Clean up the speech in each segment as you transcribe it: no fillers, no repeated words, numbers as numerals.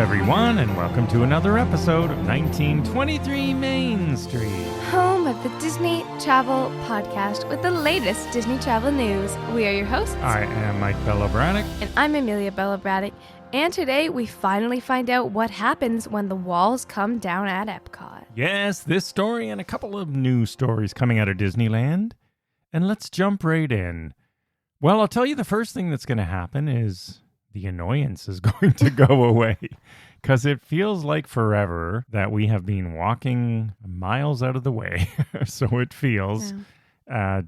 everyone, and welcome to another episode of 1923 Main Street. Home of the Disney Travel Podcast with the latest Disney travel news. We are your hosts. I am Mike Braddock. And I'm Amelia Braddock. And today we finally find out what happens when the walls come down at EPCOT. Yes, this story and a couple of new stories coming out of Disneyland. And let's jump right in. Well, I'll tell you the first thing that's going to happen is the annoyance is going to go away. Because it feels like forever that we have been walking miles out of the way. So it feels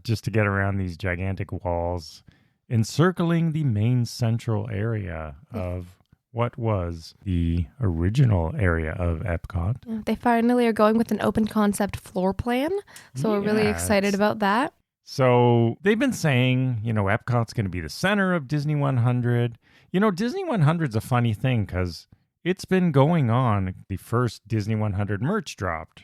just to get around these gigantic walls encircling the main central area of what was the original area of EPCOT. They finally are going with an open concept floor plan. So we're really excited about that. So they've been saying, EPCOT's going to be the center of Disney 100. Disney 100's a funny thing because it's been going on. The first Disney 100 merch dropped.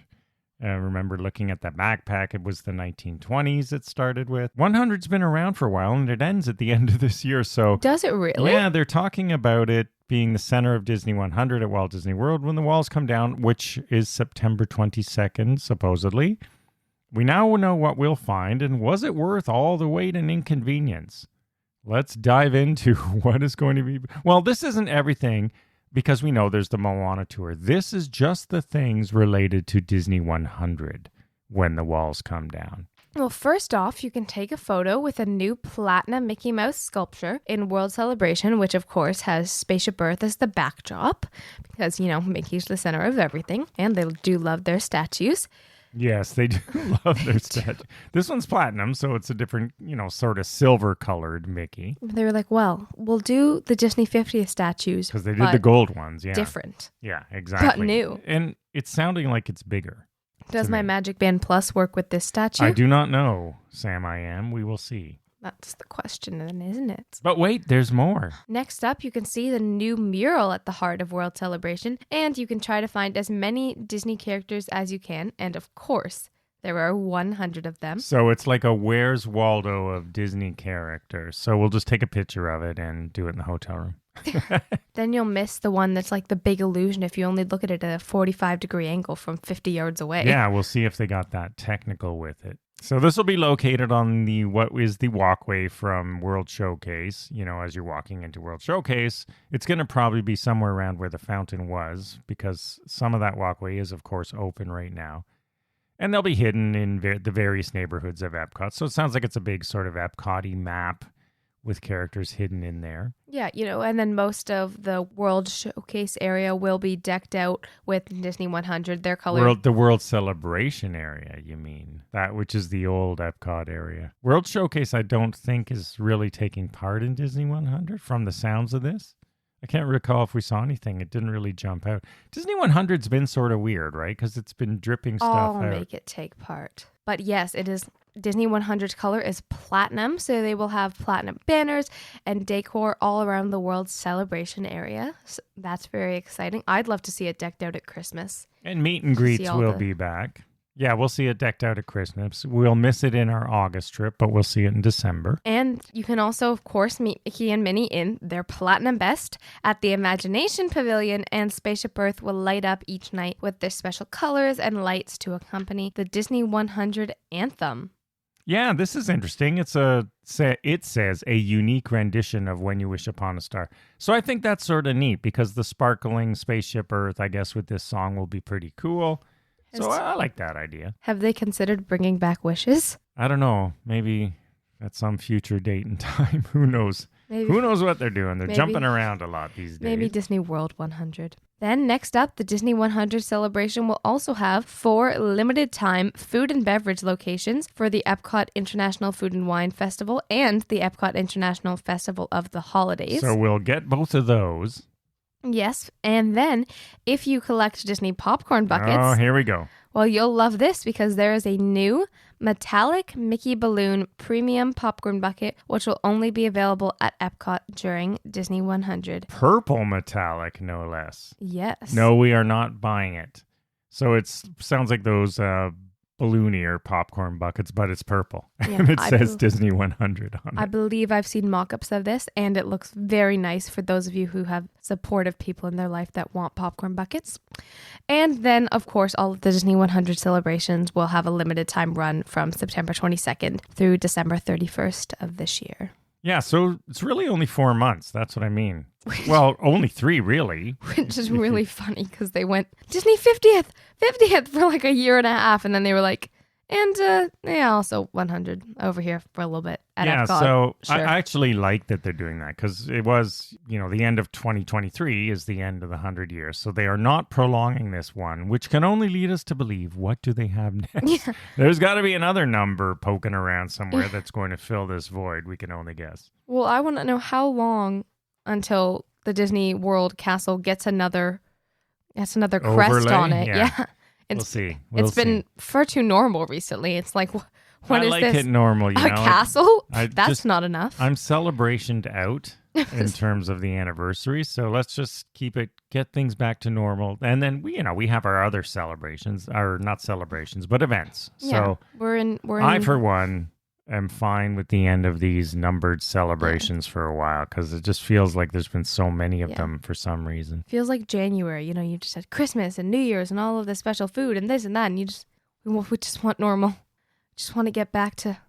I remember looking at that backpack. It was the 1920s it started with. 100's been around for a while, and it ends at the end of this year. So does it really? Yeah, they're talking about it being the center of Disney 100 at Walt Disney World when the walls come down, which is September 22nd, supposedly. We now know what we'll find, and was it worth all the wait and inconvenience? Let's dive into what is going to be... Well, this isn't everything, because we know there's the Moana tour. This is just the things related to Disney 100 when the walls come down. Well, first off, you can take a photo with a new platinum Mickey Mouse sculpture in World Celebration, which of course has Spaceship Earth as the backdrop, because, Mickey's the center of everything, and they do love their statues. Yes, they do love their statue. This one's platinum, so it's a different, sort of silver-colored Mickey. They were like, well, we'll do the Disney 50th statues. Because they did the gold ones, yeah. Different. Yeah, exactly. But new. And it's sounding like it's bigger. Does my Magic Band Plus work with this statue? I do not know, Sam I am. We will see. That's the question then, isn't it? But wait, there's more. Next up, you can see the new mural at the heart of World Celebration, and you can try to find as many Disney characters as you can, and of course, there are 100 of them. So it's like a Where's Waldo of Disney characters. So we'll just take a picture of it and do it in the hotel room. Then you'll miss the one that's like the big illusion if you only look at it at a 45-degree angle from 50 yards away. Yeah, we'll see if they got that technical with it. So this will be located on what is the walkway from World Showcase. As you're walking into World Showcase, it's going to probably be somewhere around where the fountain was, because some of that walkway is, of course, open right now. And they'll be hidden in the various neighborhoods of EPCOT. So it sounds like it's a big sort of EPCOT-y map with characters hidden in there. Yeah, and then most of the World Showcase area will be decked out with Disney 100. Their color. The World Celebration area, you mean? That which is the old EPCOT area. World Showcase, I don't think, is really taking part in Disney 100 from the sounds of this. I can't recall if we saw anything. It didn't really jump out. Disney 100's been sort of weird, right? Because it's been dripping stuff out. I'll make it take part. But yes, it is. Disney 100's color is platinum, so they will have platinum banners and decor all around the World Celebration area. So that's very exciting. I'd love to see it decked out at Christmas. And meet and greets will be back. Yeah, we'll see it decked out at Christmas. We'll miss it in our August trip, but we'll see it in December. And you can also, of course, meet Mickey and Minnie in their platinum best at the Imagination Pavilion, and Spaceship Earth will light up each night with their special colors and lights to accompany the Disney 100 anthem. Yeah, this is interesting. It says a unique rendition of When You Wish Upon a Star. So I think that's sort of neat because the sparkling Spaceship Earth, I guess, with this song will be pretty cool. So I like that idea. Have they considered bringing back wishes? I don't know. Maybe at some future date and time. Who knows? Who knows what they're doing? They're jumping around a lot these days. Maybe Disney World 100. Then next up, the Disney 100 celebration will also have 4 limited-time food and beverage locations for the EPCOT International Food and Wine Festival and the EPCOT International Festival of the Holidays. So we'll get both of those. Yes, and then if you collect Disney popcorn buckets... Oh, here we go. Well, you'll love this because there is a new metallic Mickey Balloon premium popcorn bucket, which will only be available at EPCOT during Disney 100. Purple metallic, no less. Yes. No, we are not buying it. So it sounds like those balloonier popcorn buckets, but it's purple. Yeah, And it says Disney 100 on I it. believe I've seen mock-ups of this, and it looks very nice for those of you who have supportive people in their life that want popcorn buckets. And then, of course, all of the Disney 100 celebrations will have a limited time run from September 22nd through December 31st of this year. Yeah, so it's really only 4 months. That's what I mean. Well, only 3, really. Which is really funny because they went Disney 50th for like a year and a half, and then they were like, and yeah, also 100 over here for a little bit at EPCOT. So Sure. I actually like that they're doing that because it was, the end of 2023 is the end of the 100 years. So they are not prolonging this one, which can only lead us to believe, what do they have next? Yeah. There's got to be another number poking around somewhere that's going to fill this void. We can only guess. Well, I want to know how long until the Disney World castle gets another crest Overlay? on it. Yeah. Yeah. We'll see. It's been far too normal recently. It's like, what I is like this? it normal. A castle? That's not enough. I'm celebrationed out in terms of the anniversary, so let's just get things back to normal, and then we have our other celebrations, or not celebrations, but events. Yeah, So we're in. I, for one, am fine with the end of these numbered celebrations for a while because it just feels like there's been so many of them for some reason. Feels like January. You just had Christmas and New Year's and all of the special food and this and that, and we just want normal. Just want to get back to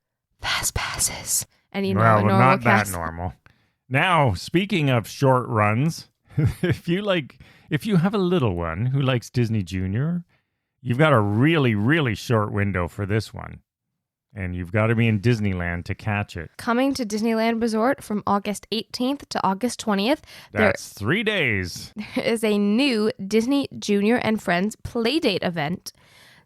fast passes and a normal not cast. that normal. Now, speaking of short runs, if you have a little one who likes Disney Junior, you've got a really, really short window for this one. And you've got to be in Disneyland to catch it. Coming to Disneyland Resort from August 18th to August 20th. That's 3 days. There is a new Disney Junior and Friends Playdate event.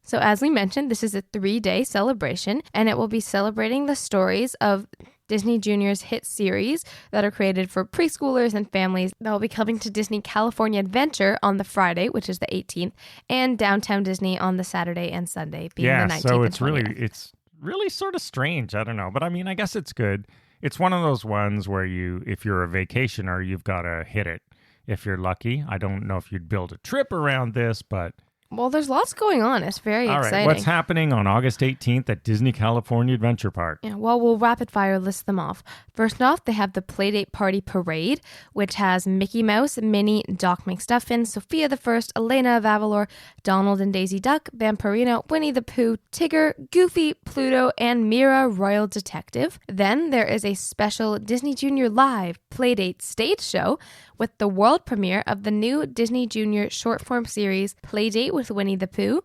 So as we mentioned, this is a 3-day celebration, and it will be celebrating the stories of Disney Junior's hit series that are created for preschoolers and families that will be coming to Disney California Adventure on the Friday, which is the 18th, and Downtown Disney on the Saturday and Sunday, being the 19th so and 20th. it's really sort of strange. I don't know. But I mean, I guess it's good. It's one of those ones where if you're a vacationer, you've got to hit it if you're lucky. I don't know if you'd build a trip around this, but... Well, there's lots going on. It's very exciting. All right, what's happening on August 18th at Disney California Adventure Park? Yeah, well, we'll rapid fire list them off. First off, they have the Playdate Party Parade, which has Mickey Mouse, Minnie, Doc McStuffin, Sophia the First, Elena of Avalor, Donald and Daisy Duck, Vampirina, Winnie the Pooh, Tigger, Goofy, Pluto, and Mira, Royal Detective. Then there is a special Disney Junior Live Playdate stage show with the world premiere of the new Disney Junior short-form series Playdate with Winnie the Pooh.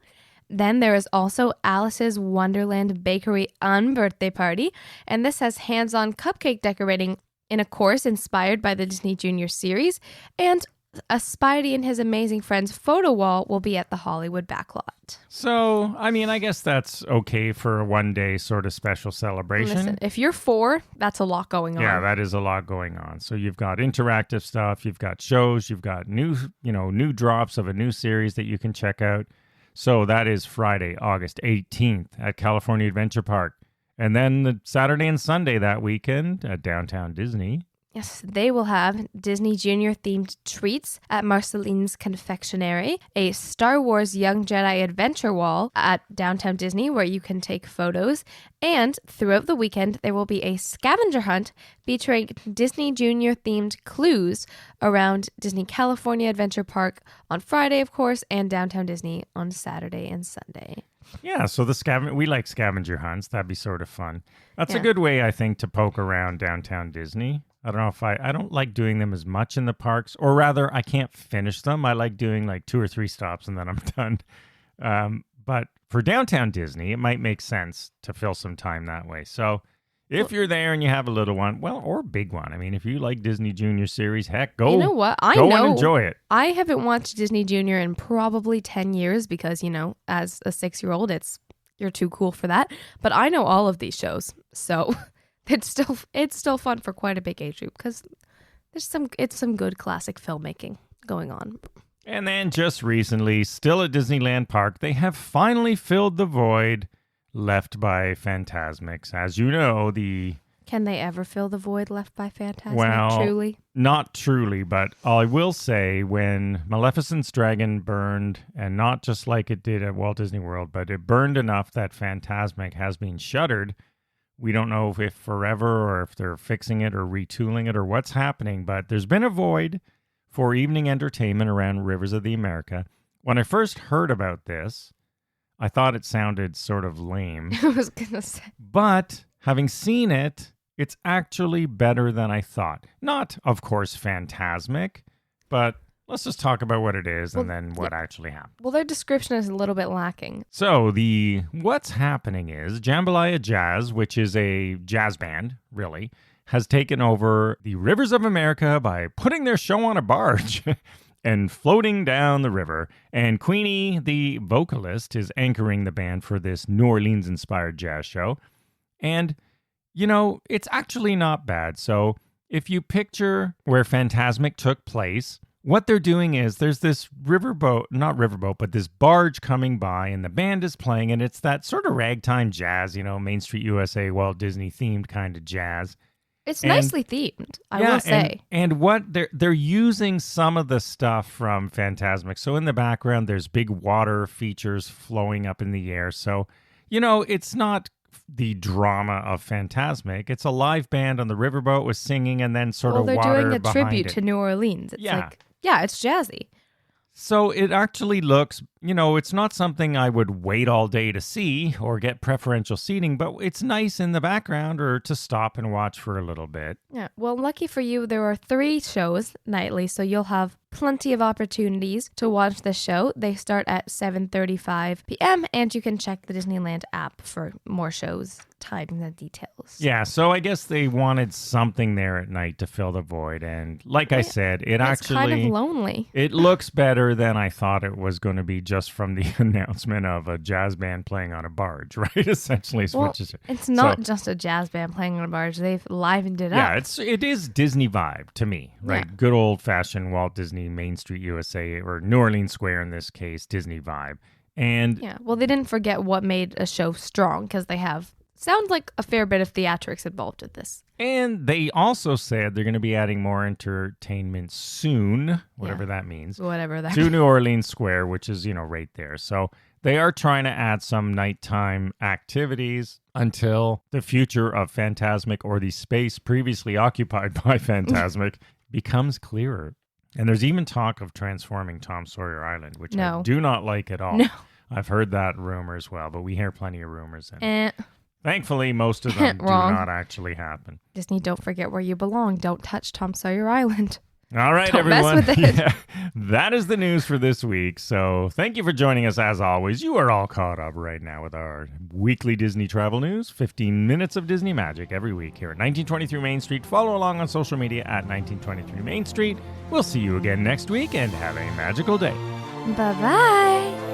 Then there is also Alice's Wonderland Bakery Unbirthday Party, and this has hands-on cupcake decorating in a course inspired by the Disney Junior series, and a Spidey and his amazing friends photo wall will be at the Hollywood backlot. So, I mean, I guess that's okay for a one-day sort of special celebration. Listen, if you're 4, that's a lot going on. Yeah, that is a lot going on. So you've got interactive stuff, you've got shows, you've got new drops of a new series that you can check out. So that is Friday, August 18th at California Adventure Park. And then the Saturday and Sunday that weekend at Downtown Disney. Yes, they will have Disney Junior themed treats at Marceline's Confectionery, a Star Wars Young Jedi adventure wall at Downtown Disney where you can take photos, and throughout the weekend there will be a scavenger hunt featuring Disney Junior themed clues around Disney California Adventure Park on Friday, of course, and Downtown Disney on Saturday and Sunday. Yeah, so we like scavenger hunts. That'd be sort of fun. That's a good way, I think, to poke around Downtown Disney. I don't know if I don't like doing them as much in the parks, or rather, I can't finish them. I like doing like 2 or 3 stops and then I'm done. But for Downtown Disney, it might make sense to fill some time that way. So if you're there and you have a little one, well, or a big one. I mean, if you like Disney Junior series, heck, go. You know what? Go and enjoy it. I haven't watched Disney Junior in probably 10 years because, as a 6-year-old, you're too cool for that. But I know all of these shows, so it's still fun for quite a big age group because it's some good classic filmmaking going on. And then just recently, still at Disneyland Park, they have finally filled the void left by Fantasmics. As you know, the Can they ever fill the void left by Fantasmic? Well, Truly? Not truly, but I will say when Maleficent's dragon burned, and not just like it did at Walt Disney World, but it burned enough that Fantasmic has been shuttered. We don't know if forever or if they're fixing it or retooling it or what's happening, but there's been a void for evening entertainment around Rivers of the America. When I first heard about this, I thought it sounded sort of lame. I was going to say. But having seen it, it's actually better than I thought. Not, of course, Fantasmic, but let's just talk about what it is and then what actually happened. Well, their description is a little bit lacking. So what's happening is Jambalaya Jazz, which is a jazz band, really, has taken over the Rivers of America by putting their show on a barge and floating down the river. And Queenie, the vocalist, is anchoring the band for this New Orleans-inspired jazz show. And it's actually not bad. So if you picture where Fantasmic took place, what they're doing is there's this but this barge coming by and the band is playing, and it's that sort of ragtime jazz, Main Street USA, Walt Disney themed kind of jazz. It's nicely themed, I will say. And what they're using some of the stuff from Fantasmic. So in the background, there's big water features flowing up in the air. So, it's not the drama of Fantasmic. It's a live band on the riverboat with singing and then sort of water behind it. They're doing a tribute to New Orleans. It's it's jazzy. So it actually looks, it's not something I would wait all day to see or get preferential seating, but it's nice in the background or to stop and watch for a little bit. Yeah, well, lucky for you, there are 3 shows nightly, so you'll have plenty of opportunities to watch the show. They start at 7:35 p.m., and you can check the Disneyland app for more shows, time, and details. Yeah, so I guess they wanted something there at night to fill the void, and like I said, it's kind of lonely. It looks better than I thought it was going to be just from the announcement of a jazz band playing on a barge, right? Essentially, it's not just a jazz band playing on a barge. They've livened it up. Yeah, it is Disney vibe to me, right? Yeah. Good old-fashioned Walt Disney, Main Street USA, or New Orleans Square in this case, Disney vibe. And well, they didn't forget what made a show strong, because they have sounds like a fair bit of theatrics involved with this. And they also said they're going to be adding more entertainment soon, whatever that means. Whatever that to means. New Orleans Square, which is, right there. So they are trying to add some nighttime activities until the future of Fantasmic, or the space previously occupied by Fantasmic, becomes clearer. And there's even talk of transforming Tom Sawyer Island, which I do not like at all. No. I've heard that rumor as well, but we hear plenty of rumors. Thankfully, most of them do not actually happen. Disney, don't forget where you belong. Don't touch Tom Sawyer Island. All right, don't everyone. Mess with it. Yeah, that is the news for this week. So thank you for joining us as always. You are all caught up right now with our weekly Disney travel news. 15 minutes of Disney magic every week here at 1923 Main Street. Follow along on social media at 1923 Main Street. We'll see you again next week, and have a magical day. Bye-bye.